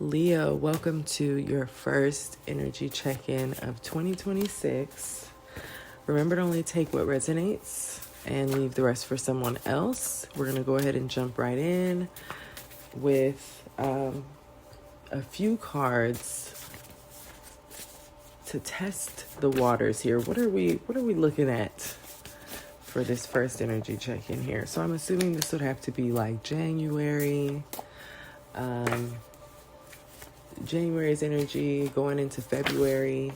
Leo, welcome to your first energy check-in of 2026. Remember to only take what resonates and leave the rest for someone else. We're going to go ahead and jump right in with a few cards to test the waters here. What are we looking at for this first energy check-in here? So I'm assuming this would have to be like January. January's energy going into February.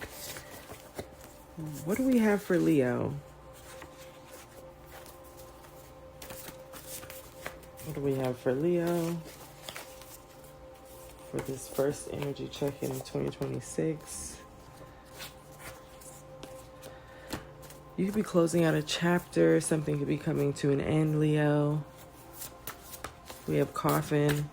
What do we have for Leo? What do we have for Leo for this first energy check-in of 2026? You could be closing out a chapter. Something could be coming to an end, Leo. We have coffin.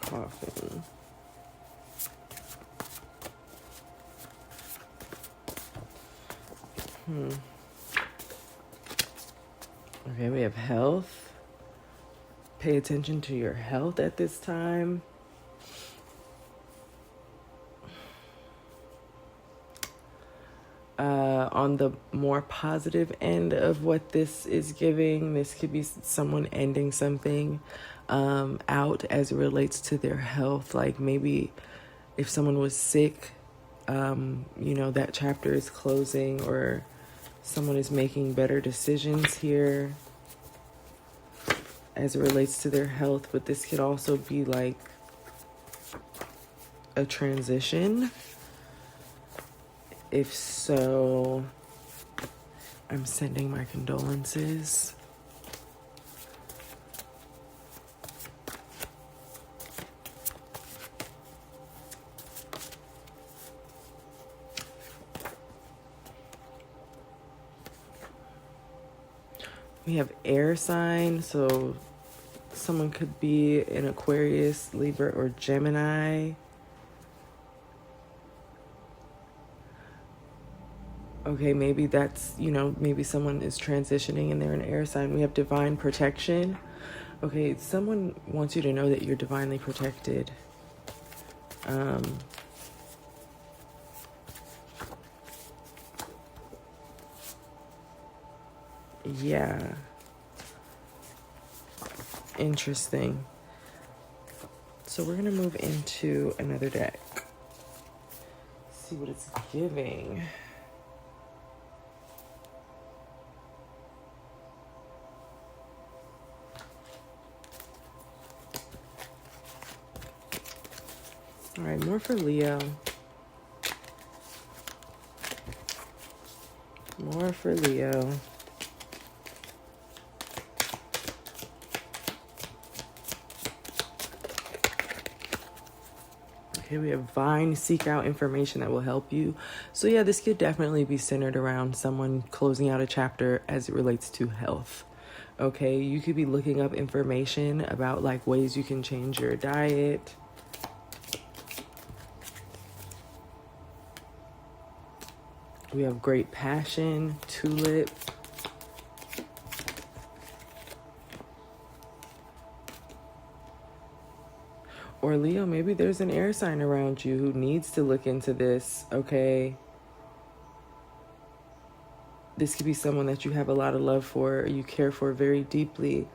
Coffin. Okay, we have health. Pay attention to your health at this time. On the more positive end of what this is giving, this could be someone ending something out as it relates to their health. Like maybe if someone was sick, that chapter is closing, or someone is making better decisions here as it relates to their health. But this could also be like a transition. If so, I'm sending my condolences. We have air sign, so someone could be an Aquarius, Libra, or Gemini. Okay, maybe that's, maybe someone is transitioning and they're an air sign. We have divine protection. Okay, someone wants you to know that you're divinely protected. Yeah. Interesting. So we're going to move into another deck. See what it's giving. All right, more for Leo. More for Leo. Okay, we have Vine. Seek out information that will help you. So yeah, this could definitely be centered around someone closing out a chapter as it relates to health. Okay, you could be looking up information about like ways you can change your diet. We have great passion, tulip. Or Leo, maybe there's an air sign around you who needs to look into this, okay? This could be someone that you have a lot of love for, or you care for very deeply.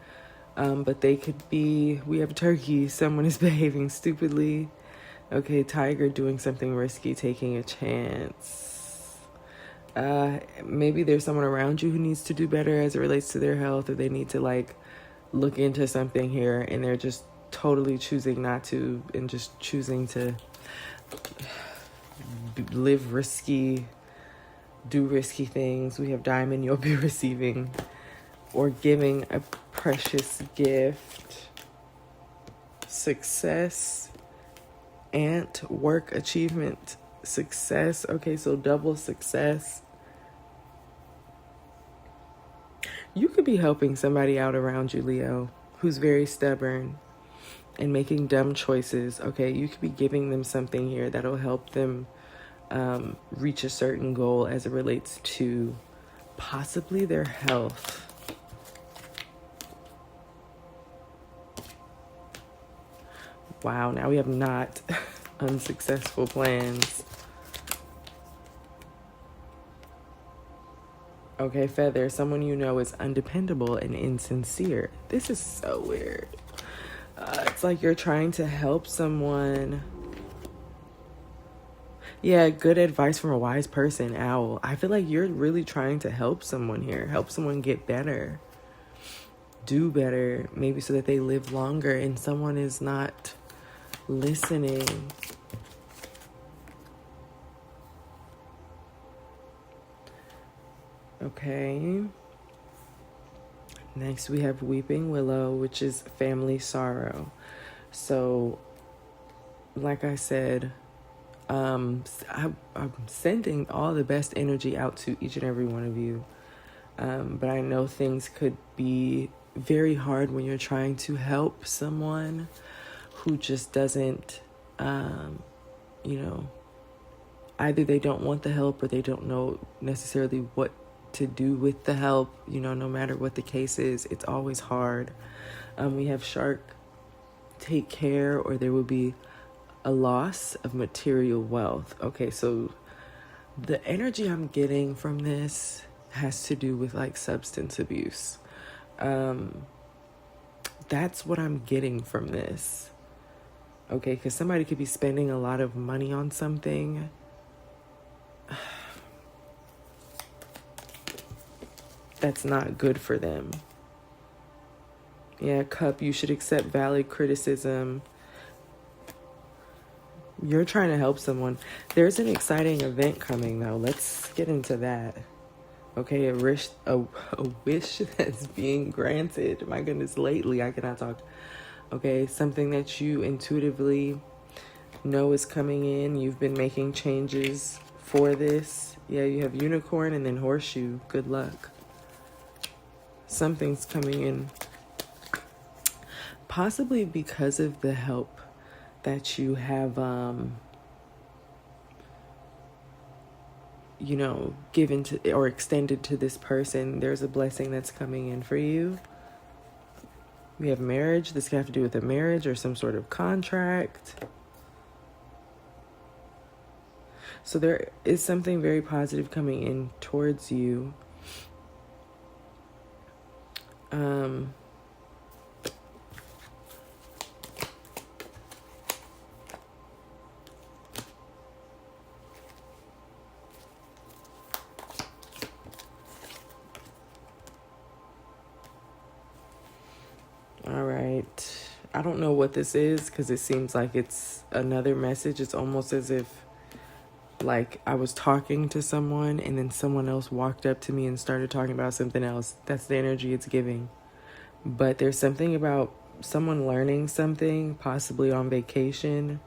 But they could be, we have turkey, someone is behaving stupidly. Okay, tiger, doing something risky, taking a chance. Maybe there's someone around you who needs to do better as it relates to their health, or they need to like look into something here and they're just totally choosing not to, and just choosing to live risky, do risky things. We have diamond, you'll be receiving or giving a precious gift. Success, ant, work, achievement, success. Okay, so double success. You could be helping somebody out around you, Leo, who's very stubborn. and making dumb choices. Okay, you could be giving them something here that'll help them reach a certain goal as it relates to possibly their health. Wow, now we have not unsuccessful plans. Okay, Feather, someone you know is undependable and insincere. This is so weird. It's like you're trying to help someone. Yeah, good advice from a wise person, Owl. I feel like you're really trying to help someone here. Help someone get better. Do better. Maybe so that they live longer, and someone is not listening. Okay. Next we have Weeping Willow, which is family sorrow. So, like I said, I'm sending all the best energy out to each and every one of you. But I know things could be very hard when you're trying to help someone who just doesn't, either they don't want the help or they don't know necessarily what to do with the help. No matter what the case is, it's always hard. We have Shark, take care, or there will be a loss of material wealth. Okay, so the energy I'm getting from this has to do with like substance abuse. That's what I'm getting from this. Okay, because somebody could be spending a lot of money on something. That's not good for them. Yeah, Cup, you should accept valid criticism. You're trying to help someone. There's an exciting event coming, though. Let's get into that. Okay, a wish that's being granted. My goodness, lately I cannot talk. Okay, something that you intuitively know is coming in. You've been making changes for this. Yeah, you have Unicorn and then Horseshoe. Good luck. Something's coming in. Possibly because of the help that you have, given to or extended to this person. There's a blessing that's coming in for you. We have marriage. This could have to do with a marriage or some sort of contract. So there is something very positive coming in towards you. All right. I don't know what this is because it seems like it's another message. It's almost as if like I was talking to someone and then someone else walked up to me and started talking about something else. That's the energy it's giving. But there's something about someone learning something, possibly on vacation,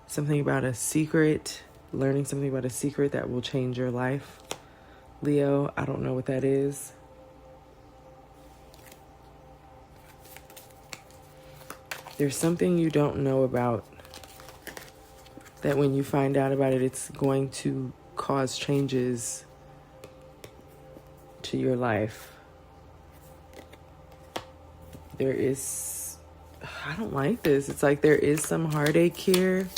something about a secret, learning something about a secret that will change your life. Leo, I don't know what that is. There's something you don't know about that when you find out about it, it's going to cause changes to your life. There is, I don't like this. It's like there is some heartache here.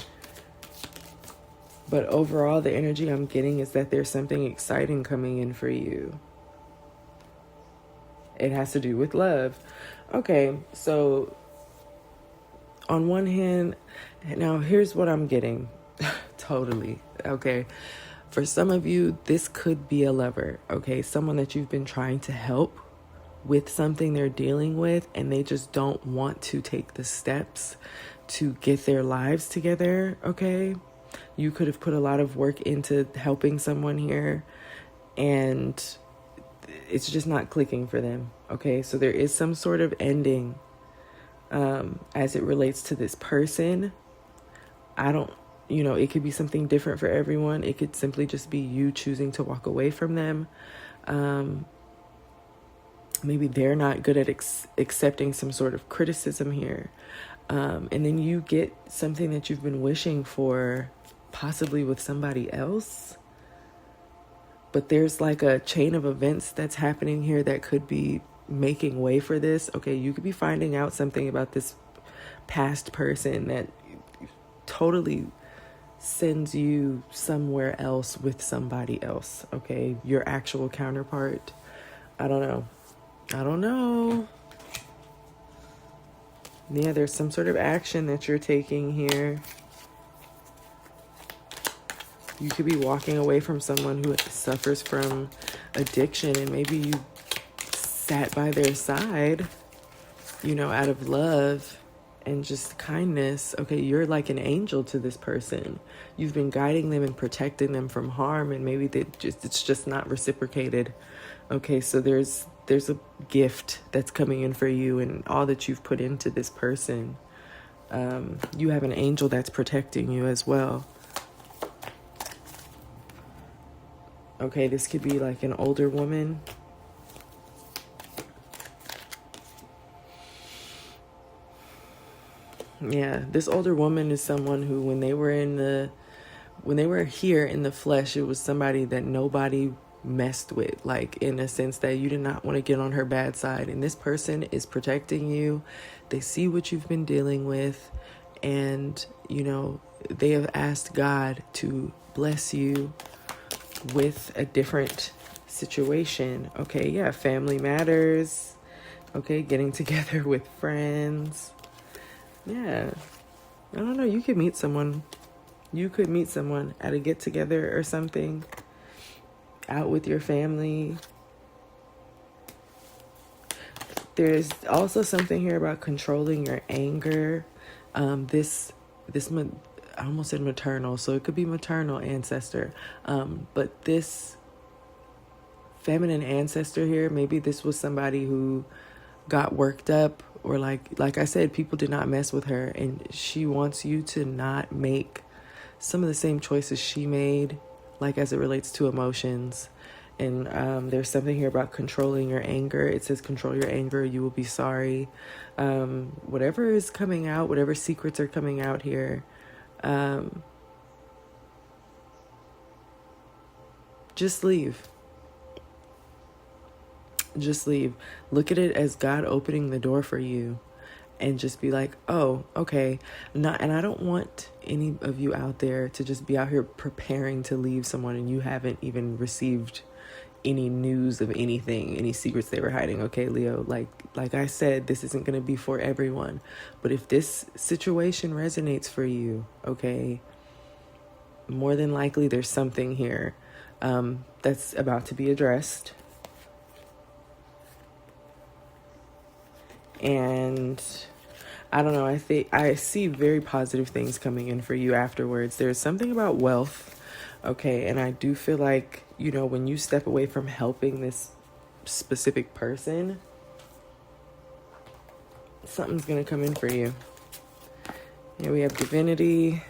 But overall, the energy I'm getting is that there's something exciting coming in for you. It has to do with love. Okay, so on one hand, now here's what I'm getting. Totally. Okay. For some of you, this could be a lover. Okay. Someone that you've been trying to help with something they're dealing with, and they just don't want to take the steps to get their lives together. Okay. You could have put a lot of work into helping someone here, and it's just not clicking for them. Okay. So there is some sort of ending as it relates to this person. It could be something different for everyone. It could simply just be you choosing to walk away from them. Maybe they're not good at accepting some sort of criticism here. And then you get something that you've been wishing for, possibly with somebody else. But there's like a chain of events that's happening here that could be making way for this. Okay, you could be finding out something about this past person that totally sends you somewhere else with somebody else. Okay, your actual counterpart. I don't know. Yeah, there's some sort of action that you're taking here. You could be walking away from someone who suffers from addiction, and maybe you sat by their side, out of love and just kindness. Okay, you're like an angel to this person. You've been guiding them and protecting them from harm, and maybe it's just not reciprocated. Okay, so there's a gift that's coming in for you, and all that you've put into this person. You have an angel that's protecting you as well. Okay, this could be like an older woman. Yeah, this older woman is someone who, when they were here in the flesh, it was somebody that nobody messed with, like in a sense that you did not want to get on her bad side. And this person is protecting you. They see what you've been dealing with, and they have asked God to bless you with a different situation. Okay, yeah, family matters. Okay, getting together with friends. Yeah, I don't know. You could meet someone. You could meet someone at a get together or something. Out with your family. There's also something here about controlling your anger. I almost said maternal, so it could be maternal ancestor. But this feminine ancestor here, maybe this was somebody who got worked up, or like I said, people did not mess with her, and she wants you to not make some of the same choices she made, like as it relates to emotions. And there's something here about controlling your anger. It says control your anger, you will be sorry. Whatever is coming out, whatever secrets are coming out here, just leave. Just leave. Look at it as God opening the door for you, and just be like, oh, okay. And I don't want any of you out there to just be out here preparing to leave someone and you haven't even received any news of anything, any secrets they were hiding. Okay, Leo, like I said, this isn't going to be for everyone. But if this situation resonates for you, okay, more than likely there's something here that's about to be addressed. And I don't know, I think I see very positive things coming in for you afterwards. There's something about wealth, okay, and I do feel like, when you step away from helping this specific person, something's going to come in for you. Here we have divinity.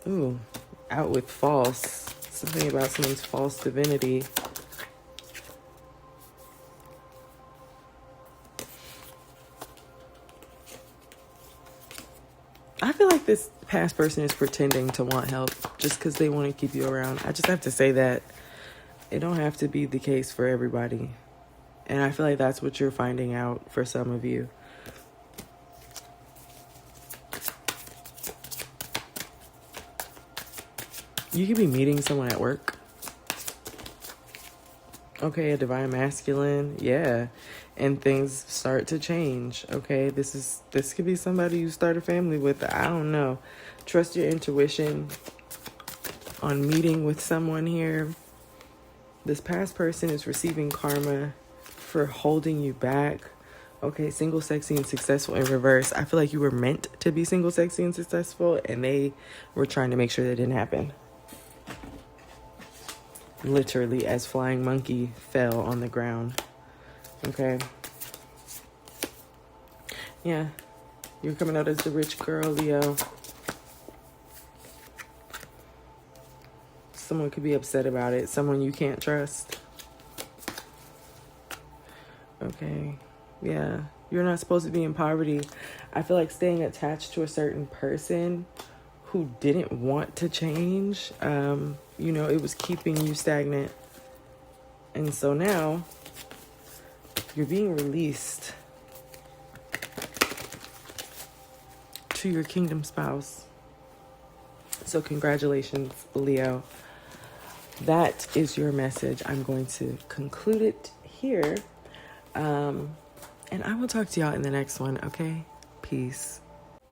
Ooh, out with false. Something about someone's false divinity. I feel like this past person is pretending to want help just because they want to keep you around. I just have to say that it don't have to be the case for everybody. And I feel like that's what you're finding out for some of you. You could be meeting someone at work. Okay, a divine masculine, yeah. And things start to change. Okay, this could be somebody you start a family with. I don't know. Trust your intuition on meeting with someone here. This past person is receiving karma for holding you back. Okay, single, sexy, and successful in reverse. I feel like you were meant to be single, sexy, and successful, and they were trying to make sure that didn't happen. Literally, as flying monkey fell on the ground. Okay. Yeah. You're coming out as the rich girl, Leo. Someone could be upset about it. Someone you can't trust. Okay. Okay. Yeah. You're not supposed to be in poverty. I feel like staying attached to a certain person who didn't want to change, it was keeping you stagnant. And so now you're being released to your kingdom spouse. So congratulations, Leo. That is your message. I'm going to conclude it here. And I will talk to y'all in the next one, okay? Peace.